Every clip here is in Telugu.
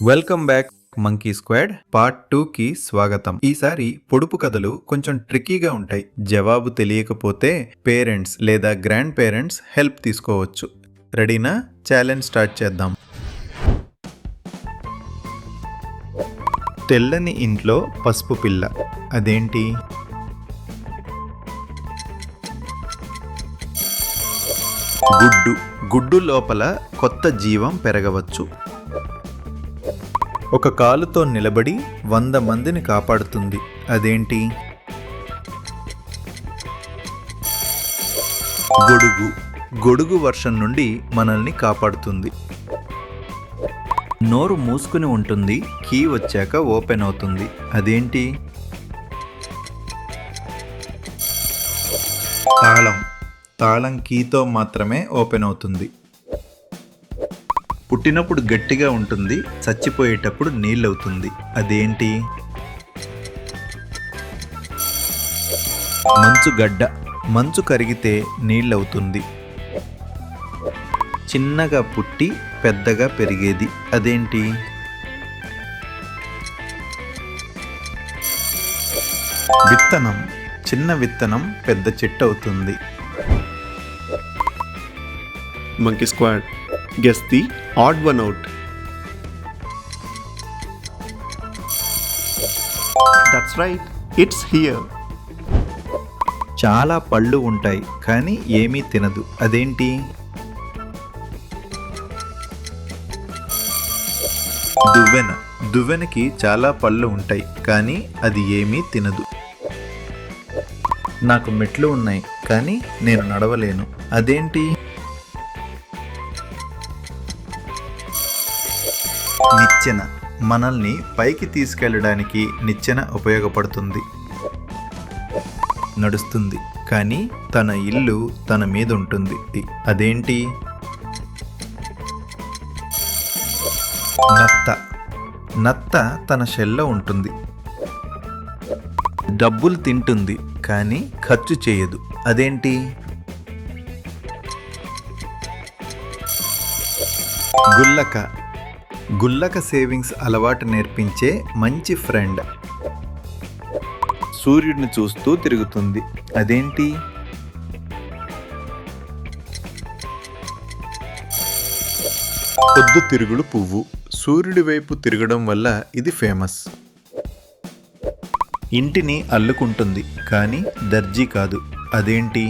Welcome back monkey squad part 2కి స్వాగతం. ఈసారి పొడుపు కథలు కొంచెం ట్రిక్కీగా ఉంటాయి. జవాబు తెలియకపోతే పేరెంట్స్ లేదా గ్రాండ్ పేరెంట్స్ హెల్ప్ తీసుకోవచ్చు. రెడీనా? ఛాలెంజ్ స్టార్ట్ చేద్దాం. తెల్లని ఇంట్లో పసుపు పిల్ల, అదేంటి? గుడ్డు లోపల కొత్త జీవం పెరగవచ్చు. ఒక కాలుతో నిలబడి 100 మందిని కాపాడుతుంది, అదేంటి? గొడుగు వర్షం నుండి మనల్ని కాపాడుతుంది. నోరు మూసుకుని ఉంటుంది, కీ వచ్చాక ఓపెన్ అవుతుంది, అదేంటి? తాళం కీతో మాత్రమే ఓపెన్ అవుతుంది. పుట్టినప్పుడు గట్టిగా ఉంటుంది, చచ్చిపోయేటప్పుడు నీళ్ళవుతుంది, అదేంటి? మంచు కరిగితే నీళ్ళవుతుంది. చిన్నగా పుట్టి పెద్దగా పెరిగేది, అదేంటి? చిన్న విత్తనం పెద్ద చెట్టు అవుతుంది. Monkey Squad, guess the odd one out. That's right, it's here. చాలా పళ్ళు ఉంటాయి కానీ ఏమీ తినదు, అదేంటి? దువ్వెనకి చాలా పళ్ళు ఉంటాయి కానీ అది ఏమీ తినదు. నాకు మెట్లు ఉన్నాయి కానీ నేను నడవలేను, అదేంటి? నిచ్చెన. మనల్ని పైకి తీసుకెళ్ళడానికి నిచ్చెన ఉపయోగపడుతుంది. నడుస్తుంది కానీ తన ఇల్లు తన మీద ఉంటుంది, అదేంటి? నత్త తన షెల్లో ఉంటుంది. డబ్బులు తింటుంది కానీ ఖర్చు చేయదు, అదేంటి? గుల్లక సేవింగ్స్ అలవాటు నేర్పించే మంచి ఫ్రెండ్. సూర్యుడిని చూస్తూ తిరుగుతుంది, అదేంటి? పొద్దుతిరుగుడు పువ్వు. సూర్యుడి వైపు తిరగడం వల్ల ఇది ఫేమస్. ఇంటిని అల్లుకుంటుంది కానీ దర్జీ కాదు, అదేంటి?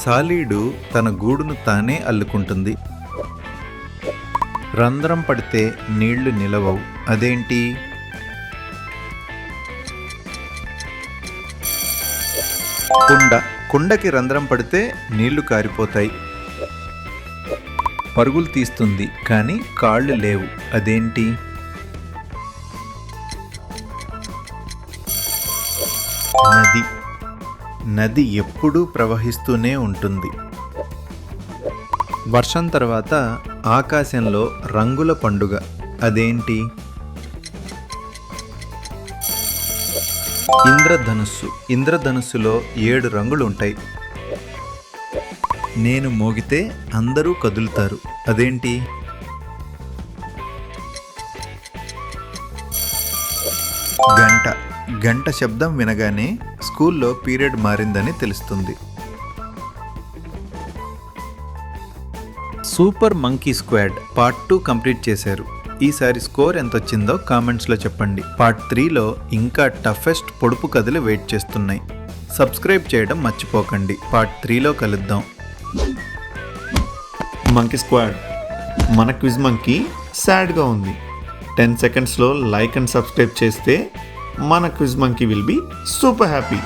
సాలీడు తన గూడును తానే అల్లుకుంటుంది. రంధ్రం పడితే నీళ్లు నిలవవు, అదేంటి? కుండకి రంధ్రం పడితే నీళ్లు కారిపోతాయి. పరుగులు తీస్తుంది కానీ కాళ్ళు లేవు, అదేంటి? నది ఎప్పుడూ ప్రవహిస్తూనే ఉంటుంది. వర్షం తర్వాత ఆకాశంలో రంగుల పండుగ, అదేంటి? ఇంద్రధనుస్సులో 7 రంగులు ఉంటాయి. నేను మోగితే అందరూ కదులుతారు, అదేంటి? గంట శబ్దం వినగానే స్కూల్లో పీరియడ్ మారిందని తెలుస్తుంది. Super monkey squad part 2 complete చేశారు. ఈసారి స్కోర్ ఎంత వచ్చిందో కామెంట్స్లో చెప్పండి. పార్ట్ 3లో ఇంకా టఫెస్ట్ పొడుపు కథలు వెయిట్ చేస్తున్నాయి. సబ్స్క్రైబ్ చేయడం మర్చిపోకండి. పార్ట్ 3లో కలుద్దాం. మంకీ స్క్వాడ్, మన క్విజ్ మంకీ సాడ్గా ఉంది. 10 సెకండ్స్లో లైక్ అండ్ సబ్స్క్రైబ్ చేస్తే మన quiz monkey will be super happy.